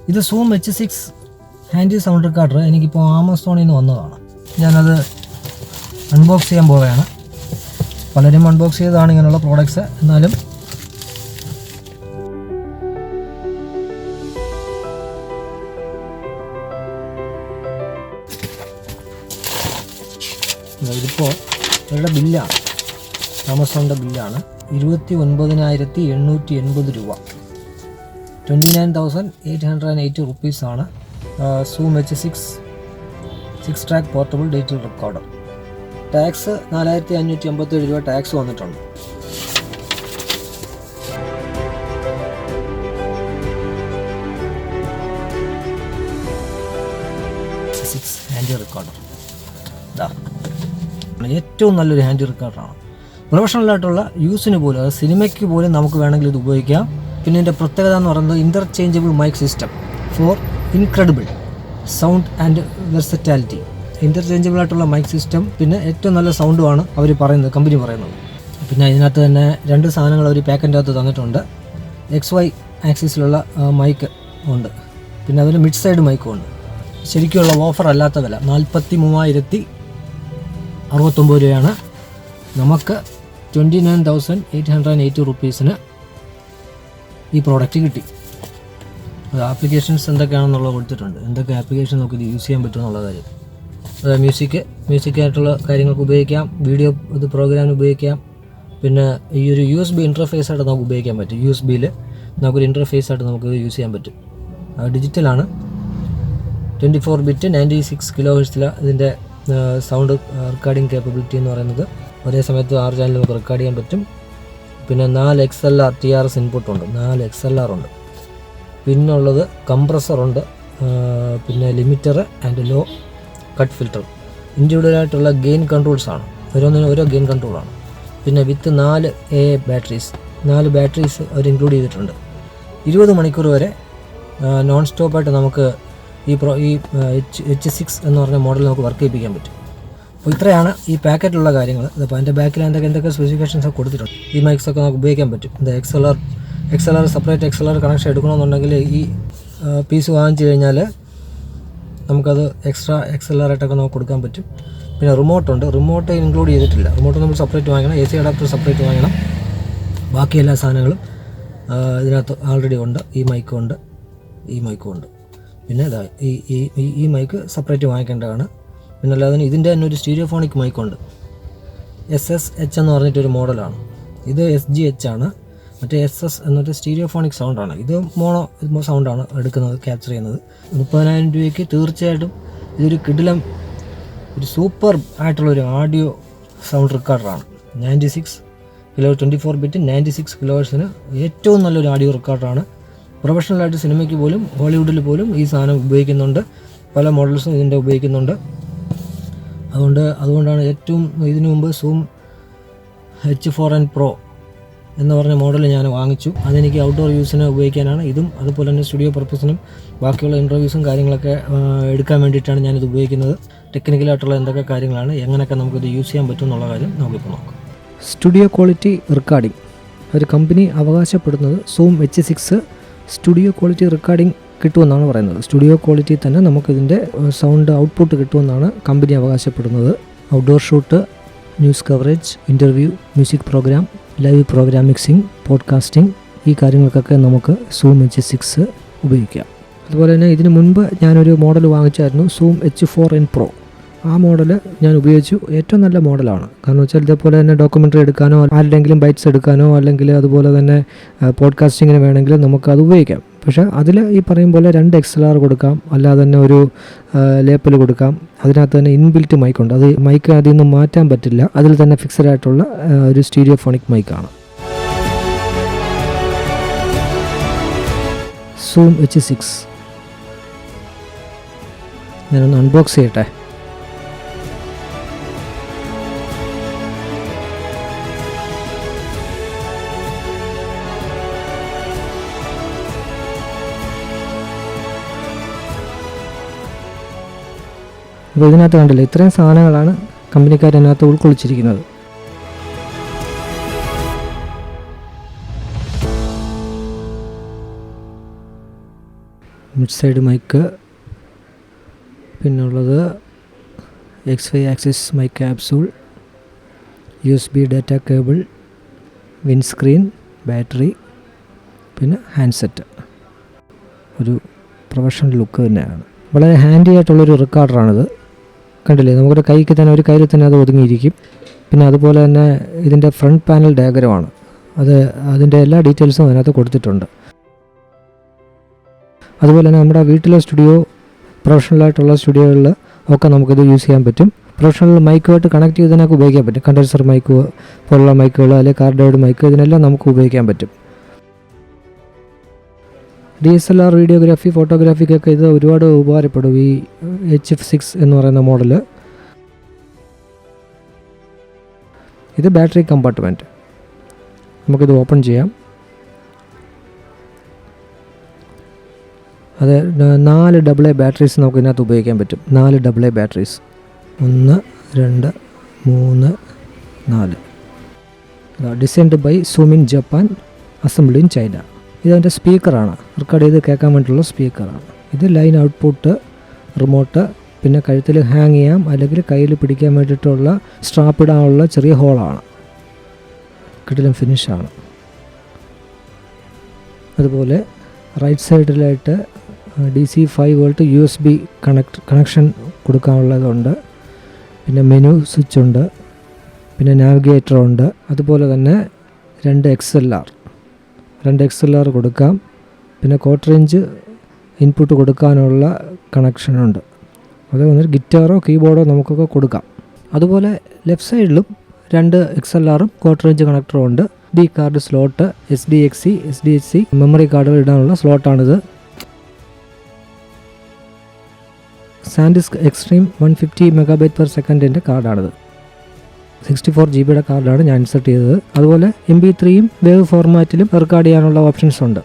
ഇത് zoom H6 handy sound recorder എനിക്കിപ്പോൾ ആമസോണിൽ നിന്ന് വന്നതാണ്. ഞാനത് അൺബോക്സ് ചെയ്യാൻ പോവുകയാണ്. പലരും അൺബോക്സ് ചെയ്തതാണ് ഇങ്ങനെയുള്ള പ്രോഡക്ട്സ്. എന്നാലും ഇതിപ്പോൾ ഇവരുടെ ബില്ലാണ്, ആമസോണിൻ്റെ ബില്ലാണ്. 29,880 രൂപ, 29,880 റുപ്പീസാണ്. Zoom H6 6 track portable digital recorder. Tax 4,557 രൂപ ടാക്സ് വന്നിട്ടുണ്ട്. ഹാൻഡി റെക്കോർഡർ ഏറ്റവും നല്ലൊരു ഹാൻഡി റെക്കോർഡറാണ്. പ്രൊഫഷണലായിട്ടുള്ള യൂസിന് പോലും, അത് സിനിമയ്ക്ക് പോലും നമുക്ക് വേണമെങ്കിൽ ഇത് ഉപയോഗിക്കാം. പിന്നെ ഇതിൻ്റെ പ്രത്യേകത എന്ന് പറയുന്നത് interchangeable mic system for incredible sound and versatility. Interchangeable ആയിട്ടുള്ള മൈക്ക് സിസ്റ്റം, പിന്നെ ഏറ്റവും നല്ല സൗണ്ടുമാണ് അവർ പറയുന്നത്, കമ്പനി പറയുന്നത്. പിന്നെ ഇതിനകത്ത് തന്നെ 2 സാധനങ്ങൾ അവർ പാക്കറ്റിൻ്റെ അകത്ത് തന്നിട്ടുണ്ട്. XY ആക്സിസിലുള്ള മൈക്ക് ഉണ്ട്, പിന്നെ അതിൽ മിഡ് സൈഡ് മൈക്കും ഉണ്ട്. ശരിക്കുള്ള ഓഫർ അല്ലാത്ത വില 43,069 രൂപയാണ്. നമുക്ക് 29,880 റുപ്പീസിന് ഈ പ്രോഡക്റ്റ് കിട്ടി. അത് ആപ്ലിക്കേഷൻസ് എന്തൊക്കെയാണെന്നുള്ളത് കൊടുത്തിട്ടുണ്ട്, എന്തൊക്കെ ആപ്ലിക്കേഷൻ നമുക്ക് ഇത് യൂസ് ചെയ്യാൻ പറ്റുമെന്നുള്ള കാര്യം. മ്യൂസിക്കായിട്ടുള്ള കാര്യങ്ങൾക്ക് ഉപയോഗിക്കാം, വീഡിയോ ഇത് പ്രോഗ്രാമിന് ഉപയോഗിക്കാം. പിന്നെ ഈ ഒരു USB ഇൻ്റർഫേസായിട്ട് നമുക്ക് ഉപയോഗിക്കാൻ പറ്റും. USB-യിൽ നമുക്കൊരു ഇൻ്റർഫേസായിട്ട് നമുക്കിത് യൂസ് ചെയ്യാൻ പറ്റും. ഡിജിറ്റലാണ്, 24 ബിറ്റ് 96 kHz ഇതിൻ്റെ സൗണ്ട് റെക്കോർഡിംഗ് കേപ്പബിലിറ്റി എന്ന് പറയുന്നത്. ഒരേ സമയത്ത് 6 ചാനൽ നമുക്ക് റെക്കോർഡ് ചെയ്യാൻ പറ്റും. പിന്നെ 4 XLR TRS ഇൻപുട്ടുണ്ട്, 4 XLR ഉണ്ട്. പിന്നുള്ളത് കംപ്രസറുണ്ട്, പിന്നെ limiter and low cut filter. ഇൻഡിവിജ്വലായിട്ടുള്ള ഗെയിൻ കൺട്രോൾസാണ്, ഓരോന്നിനും ഓരോ ഗെയിൻ കൺട്രോളാണ്. പിന്നെ വിത്ത് 4 AA ബാറ്ററീസ്, 4 ബാറ്ററീസ് അവർ ഇൻക്ലൂഡ് ചെയ്തിട്ടുണ്ട്. 20 മണിക്കൂർ വരെ നോൺ സ്റ്റോപ്പായിട്ട് നമുക്ക് ഈ H6 എന്ന് പറഞ്ഞ മോഡൽ നമുക്ക് വർക്ക് ചെയ്യിപ്പിക്കാൻ പറ്റും. അപ്പോൾ ഇത്രയാണ് ഈ പാക്കറ്റിലുള്ള കാര്യങ്ങൾ. അപ്പോൾ അതിൻ്റെ ബാക്കിൽ എന്തൊക്കെ സ്പെസിഫിക്കേഷൻസ് ഒക്കെ കൊടുത്തിട്ടുണ്ട്. ഈ മൈക്സൊക്കെ നമുക്ക് ഉപയോഗിക്കാൻ പറ്റും. ഇത് XLR സെപ്പറേറ്റ് XLR കണക്ഷൻ എടുക്കണമെന്നുണ്ടെങ്കിൽ ഈ പീസ് വാങ്ങിച്ചു കഴിഞ്ഞാൽ നമുക്കത് എക്സ്ട്രാ XLR ആയിട്ടൊക്കെ നമുക്ക് കൊടുക്കാൻ പറ്റും. പിന്നെ റിമോട്ട് ഇൻക്ലൂഡ് ചെയ്തിട്ടില്ല. റിമോട്ട് നമ്മൾ സെപ്പറേറ്റ് വാങ്ങണം, AC അഡാപ്റ്റർ സെപ്പറേറ്റ് വാങ്ങണം. ബാക്കി എല്ലാ സാധനങ്ങളും ഇതിനകത്ത് ആൾറെഡി ഉണ്ട്. ഈ മൈക്കും ഉണ്ട്. പിന്നെ ഇതാ ഈ മൈക്ക് സെപ്പറേറ്റ് വാങ്ങിക്കേണ്ടതാണ്. പിന്നെ അല്ലാതെ ഇതിൻ്റെ തന്നെ ഒരു സ്റ്റീരിയോഫോണിക് മൈക്കുണ്ട്, SSH എന്ന് പറഞ്ഞിട്ടൊരു മോഡലാണ്. ഇത് SGH ആണ്. മറ്റേ SS എന്നൊരു സ്റ്റീരിയോഫോണിക് സൗണ്ടാണ്. ഇത് മോണോ സൗണ്ടാണ് എടുക്കുന്നത്, ക്യാപ്ചർ ചെയ്യുന്നത്. 30,000 രൂപയ്ക്ക് തീർച്ചയായിട്ടും ഇതൊരു കിടിലം, ഒരു സൂപ്പർ ആയിട്ടുള്ളൊരു ഓഡിയോ സൗണ്ട് റെക്കോർഡറാണ്. 24 ബിറ്റ് 96 kHz ഏറ്റവും നല്ലൊരു ഓഡിയോ റെക്കോർഡറാണ്. പ്രൊഫഷണലായിട്ട് സിനിമയ്ക്ക് പോലും, ഹോളിവുഡിൽ പോലും ഈ സാധനം ഉപയോഗിക്കുന്നുണ്ട്. പല മോഡൽസും ഇതിൻ്റെ ഉപയോഗിക്കുന്നുണ്ട്. അതുകൊണ്ടാണ് ഏറ്റവും ഇതിനു മുമ്പ് സൂം H4n Pro എന്ന് പറഞ്ഞ മോഡൽ ഞാൻ വാങ്ങിച്ചു. അതെനിക്ക് ഔട്ട്ഡോർ യൂസിന് ഉപയോഗിക്കാനാണ്. ഇതും അതുപോലെ തന്നെ സ്റ്റുഡിയോ പർപ്പസിനും ബാക്കിയുള്ള ഇൻ്റർവ്യൂസും കാര്യങ്ങളൊക്കെ എടുക്കാൻ വേണ്ടിയിട്ടാണ് ഞാനിത് ഉപയോഗിക്കുന്നത്. ടെക്നിക്കലായിട്ടുള്ള എന്തൊക്കെ കാര്യങ്ങളാണ്, എങ്ങനെയൊക്കെ നമുക്കിത് യൂസ് ചെയ്യാൻ പറ്റും എന്നുള്ള കാര്യം നമുക്കിപ്പോൾ നോക്കാം. സ്റ്റുഡിയോ ക്വാളിറ്റി റെക്കോർഡിംഗ് ഒരു കമ്പനി അവകാശപ്പെടുന്നത് zoom H6 studio quality recording കിട്ടുമെന്നാണ് പറയുന്നത്. സ്റ്റുഡിയോ ക്വാളിറ്റി തന്നെ നമുക്കിതിൻ്റെ സൗണ്ട് ഔട്ട്പുട്ട് കിട്ടുമെന്നാണ് കമ്പനി അവകാശപ്പെടുന്നത്. Outdoor shoot, news coverage, interview, music programme, live programme mixing, podcasting, ഈ കാര്യങ്ങൾക്കൊക്കെ നമുക്ക് സൂം H6 ഉപയോഗിക്കാം. അതുപോലെ തന്നെ ഇതിന് മുൻപ് ഞാനൊരു മോഡൽ വാങ്ങിച്ചായിരുന്നു, സൂം H4n Pro. ആ മോഡൽ ഞാൻ ഉപയോഗിച്ചു. ഏറ്റവും നല്ല മോഡലാണ്. കാരണം വെച്ചാൽ ഇതേപോലെ തന്നെ ഡോക്യുമെൻ്ററി എടുക്കാനോ, ആരുടെയെങ്കിലും ബൈറ്റ്സ് എടുക്കാനോ, അല്ലെങ്കിൽ അതുപോലെ തന്നെ പോഡ്കാസ്റ്റിങ്ങിന് വേണമെങ്കിൽ നമുക്കത് ഉപയോഗിക്കാം. പക്ഷേ അതിൽ ഈ പറയും പോലെ 2 XLR കൊടുക്കാം, അല്ലാതെ തന്നെ ഒരു ലേപ്പൽ കൊടുക്കാം. അതിനകത്ത് തന്നെ ഇൻബിൽറ്റ് മൈക്കുണ്ട്. അത് മൈക്ക് അതിൽ നിന്ന് മാറ്റാൻ പറ്റില്ല. അതിൽ തന്നെ ഫിക്സഡ് ആയിട്ടുള്ള ഒരു സ്റ്റീരിയോഫോണിക് മൈക്കാണ്. സൂം H6 ഞാനൊന്ന് അൺബോക്സ് ചെയ്യട്ടെ. അപ്പോൾ ഇതിനകത്ത് കണ്ടില്ല, ഇത്രയും സാധനങ്ങളാണ് കമ്പനിക്കാർ അതിനകത്ത് ഉൾക്കൊള്ളിച്ചിരിക്കുന്നത്. മിഡ് സൈഡ് മൈക്ക്, പിന്നുള്ളത് XY axis mic capsule, USB data cable, windscreen, battery, പിന്നെ ഹാൻഡ്സെറ്റ്. ഒരു പ്രൊഫഷണൽ ലുക്ക് തന്നെയാണ്. വളരെ ഹാൻഡി ആയിട്ടുള്ളൊരു റെക്കോർഡറാണിത്. കണ്ടില്ലേ, നമ്മുടെ കൈക്ക് തന്നെ ഒരു കയ്യിൽ തന്നെ അത് ഒതുങ്ങിയിരിക്കും. പിന്നെ അതുപോലെ തന്നെ ഇതിൻ്റെ ഫ്രണ്ട് പാനൽ ഡയഗ്രമാണ്. അതിൻ്റെ എല്ലാ ഡീറ്റെയിൽസും അതിനകത്ത് കൊടുത്തിട്ടുണ്ട്. അതുപോലെ തന്നെ നമ്മുടെ വീട്ടിലെ സ്റ്റുഡിയോ, പ്രൊഫഷണലായിട്ടുള്ള സ്റ്റുഡിയോകളിൽ ഒക്കെ നമുക്കിത് യൂസ് ചെയ്യാൻ പറ്റും. പ്രൊഫഷണൽ മൈക്കുമായിട്ട് കണക്ട് ചെയ്തതിനൊക്കെ ഉപയോഗിക്കാൻ പറ്റും. കണ്ടൻസർ മൈക്ക് പോലുള്ള മൈക്കുകൾ, അല്ലെങ്കിൽ കാർഡോയിഡ് മൈക്ക്, ഇതിനെല്ലാം നമുക്ക് ഉപയോഗിക്കാൻ പറ്റും. DSLR വീഡിയോഗ്രാഫി, ഫോട്ടോഗ്രാഫിക്കൊക്കെ ഇത് ഒരുപാട് ഉപകാരപ്പെടും, ഈ HF6 എന്ന് പറയുന്ന മോഡൽ. ഇത് ബാറ്ററി കമ്പാർട്ട്മെൻറ്റ്. നമുക്കിത് ഓപ്പൺ ചെയ്യാം. അത് 4 AA ബാറ്ററീസ് നമുക്ക് ഇതിനകത്ത് ഉപയോഗിക്കാൻ പറ്റും. 4 AA batteries. 1 2 3 4. Designed by Zoom in Japan, assembly in China. ഇതതിൻ്റെ സ്പീക്കറാണ്, റെക്കോർഡ് ചെയ്ത് കേൾക്കാൻ വേണ്ടിയിട്ടുള്ള സ്പീക്കറാണ്. ഇത് ലൈൻ ഔട്ട്പുട്ട്, റിമോട്ട്, പിന്നെ കഴുത്തിൽ ഹാങ് ചെയ്യാം അല്ലെങ്കിൽ കയ്യിൽ പിടിക്കാൻ വേണ്ടിയിട്ടുള്ള സ്ട്രാപ്പ് ഇടാനുള്ള ചെറിയ ഹോളാണ്. കിടിലം ഫിനിഷാണ്. അതുപോലെ റൈറ്റ് സൈഡിലായിട്ട് DC 5 വോൾട്ട് USB കണക്ഷൻ കൊടുക്കാനുള്ളതുണ്ട്. പിന്നെ മെനു സ്വിച്ച് ഉണ്ട്, പിന്നെ നാവിഗേറ്റർ ഉണ്ട്. അതുപോലെ തന്നെ 2 XLR കൊടുക്കാം. പിന്നെ 1/4 ഇഞ്ച് ഇൻപുട്ട് കൊടുക്കാനുള്ള കണക്ഷനുണ്ട്. അത് വന്നിട്ട് ഗിറ്റാറോ കീബോർഡോ നമുക്കൊക്കെ കൊടുക്കാം. അതുപോലെ ലെഫ്റ്റ് സൈഡിലും 2 XLRഉം 1/4 ഇഞ്ച് കണക്ടറും ഉണ്ട്. D card slot, SDHC memory കാർഡുകൾ ഇടാനുള്ള സ്ലോട്ടാണിത്. സാൻഡിസ്ക് എക്സ്ട്രീം 150 MB/s കാർഡാണിത്. 64 GB കാർഡാണ് ഞാൻ ഇൻസെർട്ട് ചെയ്തത്. അതുപോലെ MP3യും വേവ് ഫോർമാറ്റിലും റെക്കോർഡ് ചെയ്യാനുള്ള ഓപ്ഷൻസ് ഉണ്ട്.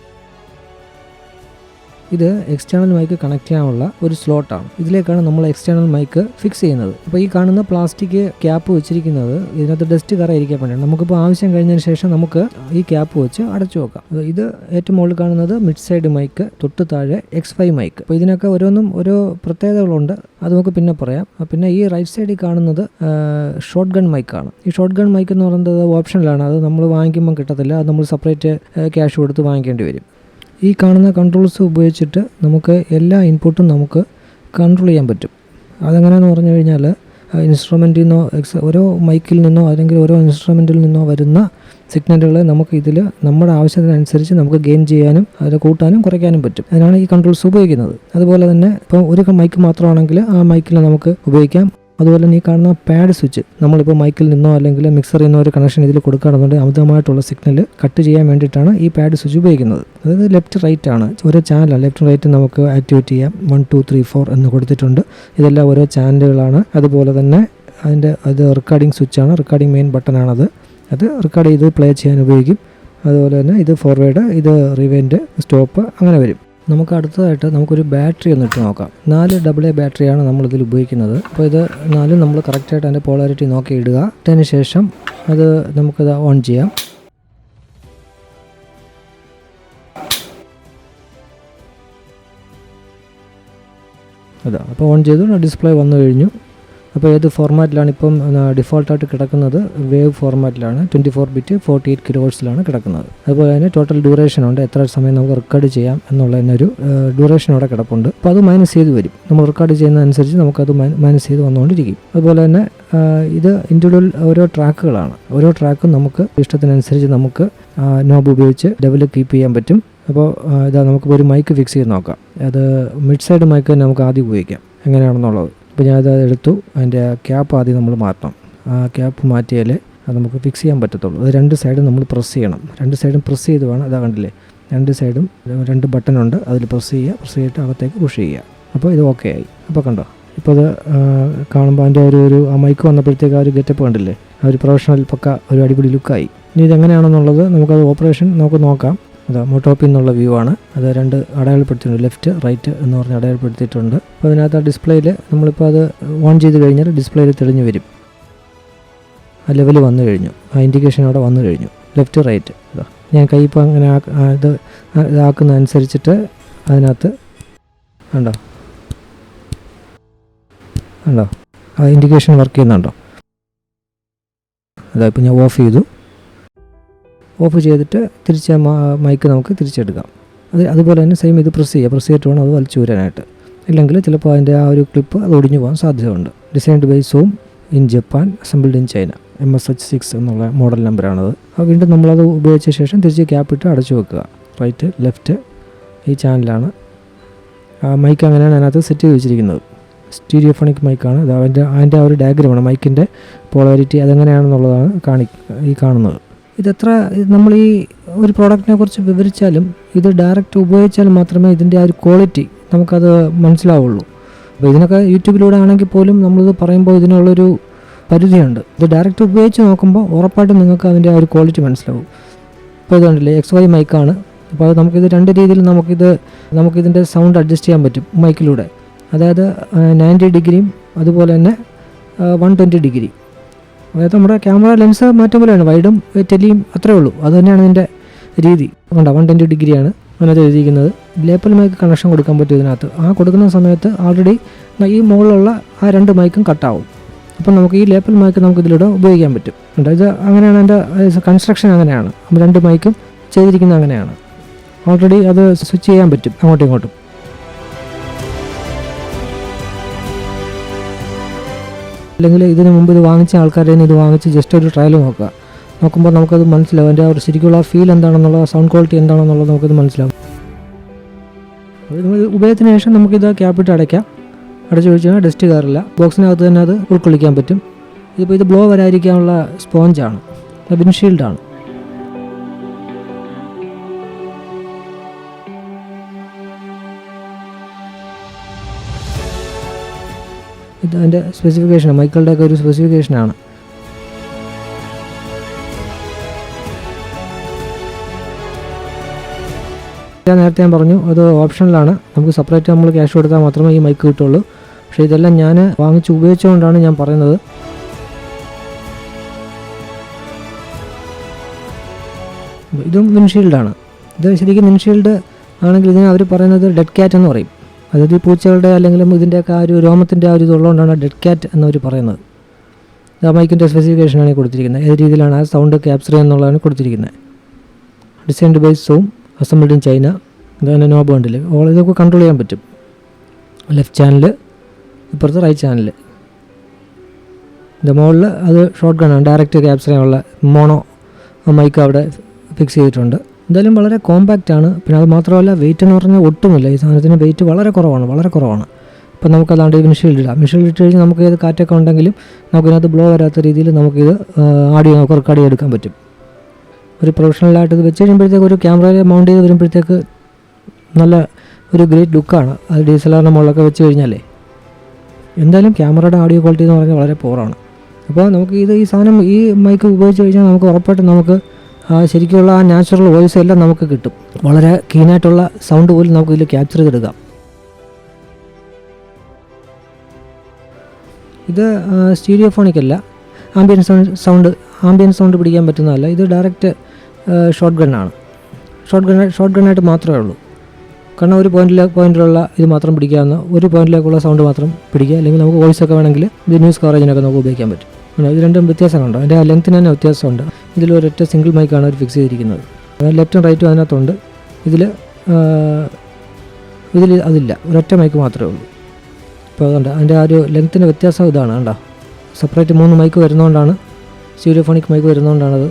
ഇത് എക്സ്റ്റേണൽ മൈക്ക് കണക്ട് ചെയ്യാനുള്ള ഒരു സ്ലോട്ടാണ്. ഇതിലേക്കാണ് നമ്മൾ എക്സ്റ്റേണൽ മൈക്ക് ഫിക്സ് ചെയ്യുന്നത്. അപ്പോൾ ഈ കാണുന്ന പ്ലാസ്റ്റിക് ക്യാപ്പ് വെച്ചിരിക്കുന്നത് ഇതിനകത്ത് ഡസ്റ്റ് കയറാതിരിക്കാൻ വേണ്ടിയാണ്. നമുക്കിപ്പോൾ ആവശ്യം കഴിഞ്ഞതിന് ശേഷം നമുക്ക് ഈ ക്യാപ്പ് വെച്ച് അടച്ചു വെക്കാം. ഇത് ഏറ്റവും മുകളിൽ കാണുന്നത് മിഡ് സൈഡ് മൈക്ക്, തൊട്ട് താഴെ X5 മൈക്ക്. അപ്പോൾ ഇതിനൊക്കെ ഓരോന്നും ഓരോ പ്രത്യേകതകളുണ്ട്, അത് നമുക്ക് പിന്നെ പറയാം. പിന്നെ ഈ റൈറ്റ് സൈഡിൽ കാണുന്നത് ഷോട്ട് ഗൺ മൈക്കാണ്. ഈ ഷോട്ട് ഗൺ മൈക്ക് എന്ന് പറയുന്നത് ഓപ്ഷനിലാണ്. അത് നമ്മൾ വാങ്ങിക്കുമ്പോൾ കിട്ടത്തില്ല, അത് നമ്മൾ സെപ്പറേറ്റ് ക്യാഷ് കൊടുത്ത് വാങ്ങിക്കേണ്ടി വരും. ഈ കാണുന്ന കൺട്രോൾസ് ഉപയോഗിച്ചിട്ട് നമുക്ക് എല്ലാ ഇൻപുട്ടും നമുക്ക് കൺട്രോൾ ചെയ്യാൻ പറ്റും. അതെങ്ങനെയാണെന്ന് പറഞ്ഞു കഴിഞ്ഞാൽ ഇൻസ്ട്രുമെൻറ്റിൽ നിന്നോ ഓരോ മൈക്കിൽ നിന്നോ അല്ലെങ്കിൽ ഓരോ ഇൻസ്ട്രുമെൻറ്റിൽ നിന്നോ വരുന്ന സിഗ്നലുകളെ നമുക്ക് ഇതിൽ നമ്മുടെ ആവശ്യത്തിനനുസരിച്ച് നമുക്ക് ഗെയിൻ ചെയ്യാനും അതിൽ കൂട്ടാനും കുറയ്ക്കാനും പറ്റും. അതിനാണ് ഈ കൺട്രോൾസ് ഉപയോഗിക്കുന്നത്. അതുപോലെ തന്നെ ഇപ്പോൾ ഒരു മൈക്ക് മാത്രമാണെങ്കിൽ ആ മൈക്കിൽ നമുക്ക് ഉപയോഗിക്കാം. അതുപോലെ തന്നെ ഈ കാണുന്ന പാഡ് സ്വിച്ച്, നമ്മളിപ്പോൾ മൈക്കിൽ നിന്നോ അല്ലെങ്കിൽ മിക്സറിൽ നിന്നോ ഒരു കണക്ഷൻ ഇതിൽ കൊടുക്കുകയാണെന്നുണ്ടെങ്കിൽ അമിതമായിട്ടുള്ള സിഗ്നൽ കട്ട് ചെയ്യാൻ വേണ്ടിയിട്ടാണ് ഈ പാഡ് സ്വിച്ച് ഉപയോഗിക്കുന്നത്. അതായത് ലെഫ്റ്റ് റൈറ്റ് ആണ്, ഓരോ ചാനലാണ്. ലെഫ്റ്റ് റൈറ്റ് നമുക്ക് ആക്ടിവേറ്റ് ചെയ്യാം. 1 2 3 4 എന്ന് കൊടുത്തിട്ടുണ്ട്. ഇതെല്ലാം ഓരോ ചാനലുകളാണ്. അതുപോലെ തന്നെ അത് റെക്കോർഡിംഗ് സ്വിച്ചാണ്, റെക്കോർഡിംഗ് മെയിൻ ബട്ടണാണത്. അത് റെക്കോർഡ് ചെയ്ത് പ്ലേ ചെയ്യാൻ ഉപയോഗിക്കും. അതുപോലെ തന്നെ ഇത് ഫോർവേഡ്, ഇത് റിവൈൻഡ്, സ്റ്റോപ്പ്, അങ്ങനെ വരും. നമുക്ക് അടുത്തതായിട്ട് നമുക്കൊരു ബാറ്ററി ഒന്ന് ഇട്ട് നോക്കാം. 4 AA ബാറ്ററിയാണ് നമ്മളിതിൽ ഉപയോഗിക്കുന്നത്. അപ്പോൾ ഇത് 4 നമ്മൾ കറക്റ്റായിട്ട് അതിൻ്റെ പോളാരിറ്റി നോക്കി ഇടുക. അതിന് ശേഷം അത് നമുക്കത് ഓൺ ചെയ്യാം. അപ്പോൾ ഓൺ ചെയ്തു, ഡിസ്പ്ലേ വന്നു കഴിഞ്ഞു. അപ്പോൾ ഏത് ഫോർമാറ്റിലാണ് ഇപ്പം ഡിഫോൾട്ടായിട്ട് കിടക്കുന്നത്? വേവ് ഫോർമാറ്റിലാണ്. 24 ബിറ്റ് 48 kHz കിടക്കുന്നത്. അതുപോലെ തന്നെ ടോട്ടൽ ഡ്യൂറേഷനുണ്ട്, എത്ര സമയം നമുക്ക് റെക്കോർഡ് ചെയ്യാം എന്നുള്ളതിനൊരു ഡ്യൂറേഷൻ അവിടെ കിടപ്പുണ്ട്. അപ്പോൾ അത് മൈനസ് ചെയ്ത് വരും. നമ്മൾ റെക്കോർഡ് ചെയ്യുന്നതനുസരിച്ച് നമുക്കത് മൈനസ് ചെയ്ത് വന്നുകൊണ്ടിരിക്കും. അതുപോലെ തന്നെ ഇത് ഇൻഡിവിജ്വൽ ഓരോ ട്രാക്കുകളാണ്. ഓരോ ട്രാക്കും നമുക്ക് ഇഷ്ടത്തിനനുസരിച്ച് നമുക്ക് നോബ് ഉപയോഗിച്ച് ലെവൽ കീപ്പ് ചെയ്യാൻ പറ്റും. അപ്പോൾ ഇതാ നമുക്കിപ്പോൾ ഒരു മൈക്ക് ഫിക്സ് ചെയ്ത് നോക്കാം. അത് മിഡ് സൈഡ് മൈക്ക് തന്നെ നമുക്ക് ആദ്യം ഉപയോഗിക്കാം എങ്ങനെയാണെന്നുള്ളത്. അപ്പോൾ ഞാനത് എടുത്തു. അതിൻ്റെ ക്യാപ്പ് ആദ്യം നമ്മൾ മാറ്റണം. ആ ക്യാപ്പ് മാറ്റിയാലേ അത് നമുക്ക് ഫിക്സ് ചെയ്യാൻ പറ്റത്തുള്ളൂ. അത് 2 സൈഡും നമ്മൾ പ്രസ് ചെയ്യണം. 2 സൈഡും പ്രസ് ചെയ്ത് വേണം. അതാ കണ്ടില്ലേ, 2 സൈഡും 2 ബട്ടണുണ്ട്, അതിൽ പ്രസ് ചെയ്തിട്ട് അകത്തേക്ക് പുഷ് ചെയ്യുക. അപ്പോൾ ഇത് ഓക്കെ ആയി. അപ്പോൾ കണ്ടോ, ഇപ്പോൾ അത് കാണുമ്പോൾ അതിൻ്റെ ഒരു ആ മൈക്ക് വന്നപ്പോഴത്തേക്ക് ആ ഒരു ഗെറ്റപ്പ് കണ്ടില്ലേ, ആ ഒരു പ്രൊഫഷണൽ പക്ക ഒരു അടിപൊളി ലുക്കായി. ഇനി ഇതെങ്ങനെയാണെന്നുള്ളത് നമുക്കത് ഓപ്പറേഷൻ നോക്കാം. അത് മോട്ടോപ്പിൽ നിന്നുള്ള വ്യൂ ആണ്. അത് 2 അടയാളപ്പെടുത്തിയിട്ടുണ്ട്, ലെഫ്റ്റ് റൈറ്റ് എന്ന് പറഞ്ഞ് അടയാളപ്പെടുത്തിയിട്ടുണ്ട്. അപ്പോൾ അതിനകത്ത് ആ ഡിസ്പ്ലേയിൽ നമ്മളിപ്പോൾ അത് ഓൺ ചെയ്ത് കഴിഞ്ഞാൽ ഡിസ്പ്ലേയിൽ തെളിഞ്ഞ് വരും. ആ ലെവൽ വന്നു കഴിഞ്ഞു, ആ ഇൻഡിക്കേഷൻ അവിടെ വന്നു കഴിഞ്ഞു, ലെഫ്റ്റ് റൈറ്റ്. ഞാൻ കൈ ഇപ്പോൾ അങ്ങനെ ഇതാക്കുന്നതനുസരിച്ചിട്ട് അതിനകത്ത് കണ്ടോ കണ്ടോ ആ ഇൻഡിക്കേഷൻ വർക്ക് ചെയ്യുന്നുണ്ടോ? അതാ ഇപ്പോൾ ഞാൻ ഓഫ് ചെയ്തു. ഓഫ് ചെയ്തിട്ട് തിരിച്ച് മൈക്ക് നമുക്ക് തിരിച്ചെടുക്കാം. അതുപോലെ തന്നെ സെയിം ഇത് പ്രസ് ചെയ്തിട്ട് വേണം അത് വലിച്ചു വരാനായിട്ട്. ഇല്ലെങ്കിൽ ചിലപ്പോൾ അതിൻ്റെ ആ ഒരു ക്ലിപ്പ് അത് ഒടിഞ്ഞു പോകാൻ സാധ്യതയുണ്ട്. Designed by zoom in Japan, assembled in China, MSH6 എന്നുള്ള മോഡൽ നമ്പറാണത്. അപ്പോൾ വീണ്ടും നമ്മളത് ഉപയോഗിച്ച ശേഷം തിരിച്ച് ക്യാപ്പിട്ട് അടച്ചു വെക്കുക. റൈറ്റ് ലെഫ്റ്റ് ഈ ചാനലാണ്. മൈക്ക് അങ്ങനെയാണ് അതിനകത്ത് സെറ്റ് ചെയ്ത് വെച്ചിരിക്കുന്നത്. സ്റ്റീരിയോഫോണിക് മൈക്കാണ്. ഇത് അതിൻ്റെ ആ ഒരു ഡയഗ്രമാണ് മൈക്കിൻ്റെ പോളാരിറ്റി അതെങ്ങനെയാണെന്നുള്ളതാണ് ഈ കാണുന്നത്. ഇതെത്ര നമ്മൾ ഈ ഒരു പ്രോഡക്റ്റിനെ കുറിച്ച് വിവരിച്ചാലും ഇത് ഡയറക്റ്റ് ഉപയോഗിച്ചാൽ മാത്രമേ ഇതിൻ്റെ ആ ഒരു ക്വാളിറ്റി നമുക്കത് മനസ്സിലാവുള്ളൂ. അപ്പോൾ ഇതിനൊക്കെ യൂട്യൂബിലൂടെ ആണെങ്കിൽ പോലും നമ്മളിത് പറയുമ്പോൾ ഇതിനുള്ളൊരു പരിധിയുണ്ട്. ഇത് ഡയറക്റ്റ് ഉപയോഗിച്ച് നോക്കുമ്പോൾ ഉറപ്പായിട്ടും നിങ്ങൾക്ക് അതിൻ്റെ ആ ഒരു ക്വാളിറ്റി മനസ്സിലാവും. ഇപ്പോൾ ഇത് കണ്ടില്ലേ, XY മൈക്കാണ്. അപ്പോൾ അത് നമുക്കിത് രണ്ട് രീതിയിൽ നമുക്കിതിൻ്റെ സൗണ്ട് അഡ്ജസ്റ്റ് ചെയ്യാൻ പറ്റും മൈക്കിലൂടെ. അതായത് 90 ഡിഗ്രിയും അതുപോലെ തന്നെ 120 ഡിഗ്രി. അതായത് നമ്മുടെ ക്യാമറ ലെൻസ് മാറ്റം പോലെയാണ്, വൈഡും ടെലിയും അത്രേ ഉള്ളൂ. അത് തന്നെയാണ് ഇതിൻ്റെ രീതി. കണ്ടോ 120 ഡിഗ്രിയാണ് അതിനകത്ത് എഴുതിയിരിക്കുന്നത്. ലേപ്പൽ മൈക്ക് കണക്ഷൻ കൊടുക്കാൻ പറ്റും ഇതിനകത്ത്. ആ കൊടുക്കുന്ന സമയത്ത് ആൾറെഡി ഈ മുകളിലുള്ള ആ 2 മൈക്കും കട്ടാവും. അപ്പം നമുക്ക് ഈ ലേപ്പൽ മൈക്ക് നമുക്ക് ഇതിലൂടെ ഉപയോഗിക്കാൻ പറ്റും. ഇത് അങ്ങനെയാണ് എൻ്റെ കൺസ്ട്രക്ഷൻ, അങ്ങനെയാണ് 2 മൈക്കും ചെയ്തിരിക്കുന്നത്. അങ്ങനെയാണ് ഓൾറെഡി അത് സ്വിച്ച് ചെയ്യാൻ പറ്റും അങ്ങോട്ടും ഇങ്ങോട്ടും. അല്ലെങ്കിൽ ഇതിന് മുമ്പ് ഇത് വാങ്ങിച്ച ആൾക്കാരെ ഇത് വാങ്ങിച്ച് ജസ്റ്റ് ഒരു ട്രയൽ നോക്കുമ്പോൾ നമുക്കത് മനസ്സിലാവും. അതിൻ്റെ ഒരു ശരിക്കുള്ള ഫീൽ എന്താണെന്നുള്ളത്, സൗണ്ട് ക്വാളിറ്റി എന്താണെന്നുള്ളത് നമുക്കത് മനസ്സിലാവും. ഉപയോഗത്തിന് ശേഷം നമുക്കിത് ക്യാപ്പിട്ട് അടച്ചു വെച്ചാൽ ഡസ്റ്റ് കയറില്ല. ബോക്സിനകത്ത് തന്നെ അത് ഉൾക്കൊള്ളിക്കാൻ പറ്റും. ഇതിപ്പോൾ ഇത് ബ്ലോ വരാതിരിക്കാനുള്ള സ്പോഞ്ചാണ്, വിൻഷീൽഡാണ്. ഇത് അതിൻ്റെ സ്പെസിഫിക്കേഷനാണ്, മൈക്കിളുടെയൊക്കെ ഒരു സ്പെസിഫിക്കേഷനാണ്. നേരത്തെ ഞാൻ പറഞ്ഞു അത് ഓപ്ഷനിലാണ്. നമുക്ക് സെപ്പറേറ്റ് നമ്മൾ ക്യാഷ് കൊടുത്താൽ മാത്രമേ ഈ മൈക്ക് കിട്ടുള്ളൂ. പക്ഷേ ഇതെല്ലാം ഞാൻ വാങ്ങിച്ച് ഉപയോഗിച്ചുകൊണ്ടാണ് ഞാൻ പറയുന്നത്. ഇതും വിൻഷീൽഡാണ്. ഇത് ശരിക്കും വിൻഷീൽഡ് ആണെങ്കിൽ ഇതിന് അവർ പറയുന്നത് ഡെഡ് ക്യാറ്റ് എന്ന് പറയും. അതായത് ഈ പൂച്ചകളുടെ അല്ലെങ്കിൽ ഇതിൻ്റെയൊക്കെ ആ ഒരു രോമത്തിൻ്റെ ആ ഒരു ഇതുള്ളതുകൊണ്ടാണ് ഡെഡ് ക്യാറ്റ് എന്നവർ പറയുന്നത്. ആ മൈക്കിൻ്റെ സ്പെസിഫിക്കേഷനാണ് കൊടുത്തിരിക്കുന്നത്. ഏത് രീതിയിലാണ് ആ സൗണ്ട് ക്യാപ്ചർ ചെയ്യുന്നുള്ളതാണ് കൊടുത്തിരിക്കുന്നത്. Designed by zoom, assembled in China. ഇതന്നെ നോബ് ഉണ്ടല്ലേ, ഇതൊക്കെ കൺട്രോൾ ചെയ്യാൻ പറ്റും. ലെഫ്റ്റ് ചാനൽ, ഇപ്പുറത്ത് റൈറ്റ് ചാനൽ. ഇതിൻ്റെ മുകളിൽ അത് ഷോർട്ട് ഗണ്ണാണ്, ഡയറക്റ്റ് ക്യാപ്ചർ ചെയ്യാനുള്ള മോണോ മൈക്ക് അവിടെ ഫിക്സ് ചെയ്തിട്ടുണ്ട്. എന്തായാലും വളരെ കോമ്പാക്റ്റാണ്. പിന്നെ അത് മാത്രമല്ല വെയിറ്റ് എന്ന് പറഞ്ഞാൽ ഒട്ടുമില്ല. ഈ സാധനത്തിന് വെയിറ്റ് വളരെ കുറവാണ്. ഇപ്പം നമുക്കതാണ്ട് വിൻഷീൽഡ് ഇടാം. വിൻഷീൽഡ് ഇട്ട് കഴിഞ്ഞാൽ നമുക്ക് ഇത് കാറ്റൊക്കെ ഉണ്ടെങ്കിലും നമുക്കിതിനകത്ത് ബ്ലോ വരാത്ത രീതിയിൽ നമുക്കിത് നമുക്ക് റെക്കോർഡ് ചെയ്തെടുക്കാൻ പറ്റും. ഒരു പ്രൊഫഷണലായിട്ട് ഇത് വെച്ച് കഴിയുമ്പോഴത്തേക്ക് ഒരു ക്യാമറയിൽ മൗണ്ട് ചെയ്ത് വരുമ്പോഴത്തേക്ക് നല്ല ഒരു ഗ്രേറ്റ് ലുക്കാണ്. അത് DSLR മുകളിലൊക്കെ വെച്ച് കഴിഞ്ഞാലേ. എന്തായാലും ക്യാമറയുടെ ഓഡിയോ ക്വാളിറ്റി എന്ന് പറഞ്ഞാൽ വളരെ പോറാണ്. അപ്പോൾ നമുക്ക് ഈ സാധനം ഈ മൈക്ക് ഉപയോഗിച്ച് കഴിഞ്ഞാൽ നമുക്ക് ഉറപ്പായിട്ടും നമുക്ക് ശരിക്കുള്ള ആ നാച്ചുറൽ വോയിസ് എല്ലാം നമുക്ക് കിട്ടും. വളരെ കീനായിട്ടുള്ള സൗണ്ട് പോലും നമുക്ക് ഇതിൽ ക്യാപ്ചർ ചെയ്തെടുക്കാം. ഇത് സ്റ്റീരിയോഫോണിക് അല്ല, ആംബിയൻ സൗണ്ട് പിടിക്കാൻ പറ്റുന്നതല്ല. ഇത് ഡയറക്റ്റ് ഷോർട്ട് ഗണ്ണാണ്. ഷോർട്ട് ഗണ്ണായിട്ട് മാത്രമേ ഉള്ളൂ. കാരണം ഒരു പോയിന്റിലുള്ള ഇത് മാത്രം പിടിക്കാവുന്ന, ഒരു പോയിന്റിലേക്കുള്ള സൗണ്ട് മാത്രം പിടിക്കുക. അല്ലെങ്കിൽ നമുക്ക് വോയിസൊക്കെ വേണമെങ്കിൽ ഇത് ന്യൂസ് കവറേജിനൊക്കെ നമുക്ക് ഉപയോഗിക്കാൻ പറ്റും. ഇത് രണ്ടും വ്യത്യാസം കണ്ടോ, അതിൻ്റെ ആ ലെങ്ത്തിന് തന്നെ വ്യത്യാസമുണ്ട്. ഇതിൽ ഒരൊറ്റ സിംഗിൾ മൈക്കാണ് അവർ ഫിക്സ് ചെയ്തിരിക്കുന്നത്. ലെഫ്റ്റും റൈറ്റും അതിനകത്തുണ്ട്. ഇതിൽ അതില്ല, ഒരൊറ്റ മൈക്ക് മാത്രമേ ഉള്ളൂ. ഇപ്പോൾ അതുകൊണ്ട് അതിൻ്റെ ആ ഒരു ലെങ്ത്തിൻ്റെ വ്യത്യാസം ഇതാണ് കണ്ടോ. സെപ്പറേറ്റ് 3 മൈക്ക് വരുന്നതുകൊണ്ടാണ്, സ്റ്റീരിയോഫോണിക് മൈക്ക് വരുന്നതുകൊണ്ടാണത്.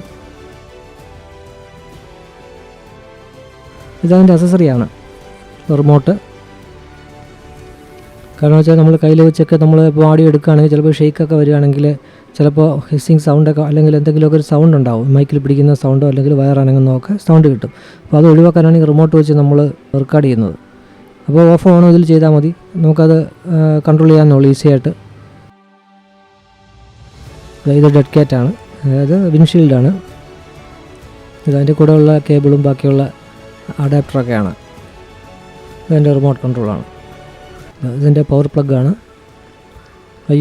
ഇതതിൻ്റെ അക്സസറിയാണ്, റിമോട്ട്. കാരണം വെച്ചാൽ നമ്മൾ കയ്യിൽ വെച്ചൊക്കെ നമ്മൾ ഇപ്പോൾ ഓഡിയോ എടുക്കുകയാണെങ്കിൽ ചിലപ്പോൾ ഷെയ്ക്കൊക്കെ വരികയാണെങ്കിൽ ചിലപ്പോൾ ഹിസ്സിങ് സൗണ്ടൊക്കെ അല്ലെങ്കിൽ എന്തെങ്കിലുമൊക്കെ ഒരു സൗണ്ട് ഉണ്ടാവും. മൈക്കിൽ പിടിക്കുന്ന സൗണ്ടോ അല്ലെങ്കിൽ വയർ അനങ്ങുന്നതൊക്കെ സൗണ്ട് കിട്ടും. അപ്പോൾ അത് ഒഴിവാക്കാനാണ് ഈ റിമോട്ട് വെച്ച് നമ്മൾ റെക്കോർഡ് ചെയ്യുന്നത്. അപ്പോൾ ഓഫ് ഓണോ ഇതിൽ ചെയ്താൽ മതി, നമുക്കത് കൺട്രോൾ ചെയ്യാമെന്നുള്ളൂ ഈസി ആയിട്ട്. ഇത് ഡെഡ് ക്യാറ്റാണ്, അതായത് വിൻഷീൽഡാണ്. ഇതിൻ്റെ കൂടെ ഉള്ള കേബിളും ബാക്കിയുള്ള അഡാപ്റ്ററൊക്കെയാണ്. ഇതിൻ്റെ റിമോട്ട് കൺട്രോളാണ്. ഇതിൻ്റെ പവർ പ്ലഗ്ഗാണ്.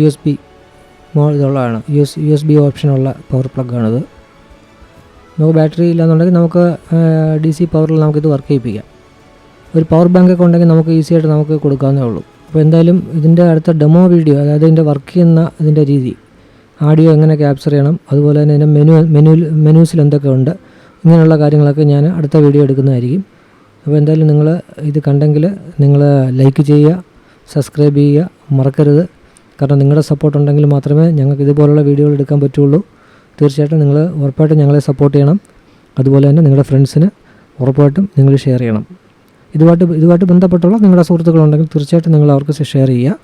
USB ഇതുള്ളതാണ്, USB ഓപ്ഷനുള്ള പവർ പ്ലഗ്ഗാണിത്. നമുക്ക് ബാറ്ററി ഇല്ലാന്നുണ്ടെങ്കിൽ നമുക്ക് DC പവറിൽ നമുക്കിത് വർക്ക് ചെയ്യിപ്പിക്കാം. ഒരു പവർ ബാങ്കൊക്കെ ഉണ്ടെങ്കിൽ നമുക്ക് ഈസി ആയിട്ട് നമുക്ക് കൊടുക്കാവുന്നേ ഉള്ളൂ. അപ്പോൾ എന്തായാലും ഇതിൻ്റെ അടുത്ത ഡെമോ വീഡിയോ, അതായത് ഇതിൻ്റെ വർക്ക് ചെയ്യുന്ന ഇതിൻ്റെ രീതി, ആഡിയോ എങ്ങനെ ക്യാപ്ചർ ചെയ്യണം, അതുപോലെ തന്നെ ഇതിൻ്റെ മെനൂസിൽ എന്തൊക്കെ ഉണ്ട്, ഇങ്ങനെയുള്ള കാര്യങ്ങളൊക്കെ ഞാൻ അടുത്ത വീഡിയോ എടുക്കുന്നതായിരിക്കും. അപ്പോൾ എന്തായാലും നിങ്ങൾ ഇത് കണ്ടെങ്കിൽ നിങ്ങൾ ലൈക്ക് ചെയ്യുക, സബ്സ്ക്രൈബ് ചെയ്യുക മറക്കരുത്. കാരണം നിങ്ങളുടെ സപ്പോർട്ട് ഉണ്ടെങ്കിൽ മാത്രമേ ഞങ്ങൾക്ക് ഇതുപോലുള്ള വീഡിയോകൾ എടുക്കാൻ പറ്റുള്ളൂ. തീർച്ചയായിട്ടും നിങ്ങൾ ഉറപ്പായിട്ടും ഞങ്ങളെ സപ്പോർട്ട് ചെയ്യണം. അതുപോലെ തന്നെ നിങ്ങളുടെ ഫ്രണ്ട്സിന് ഉറപ്പായിട്ടും നിങ്ങൾ ഷെയർ ചെയ്യണം. ഇതുമായിട്ട് ബന്ധപ്പെട്ടുള്ള നിങ്ങളുടെ സുഹൃത്തുക്കളുണ്ടെങ്കിൽ തീർച്ചയായിട്ടും നിങ്ങൾ അവർക്ക് ഷെയർ ചെയ്യുക.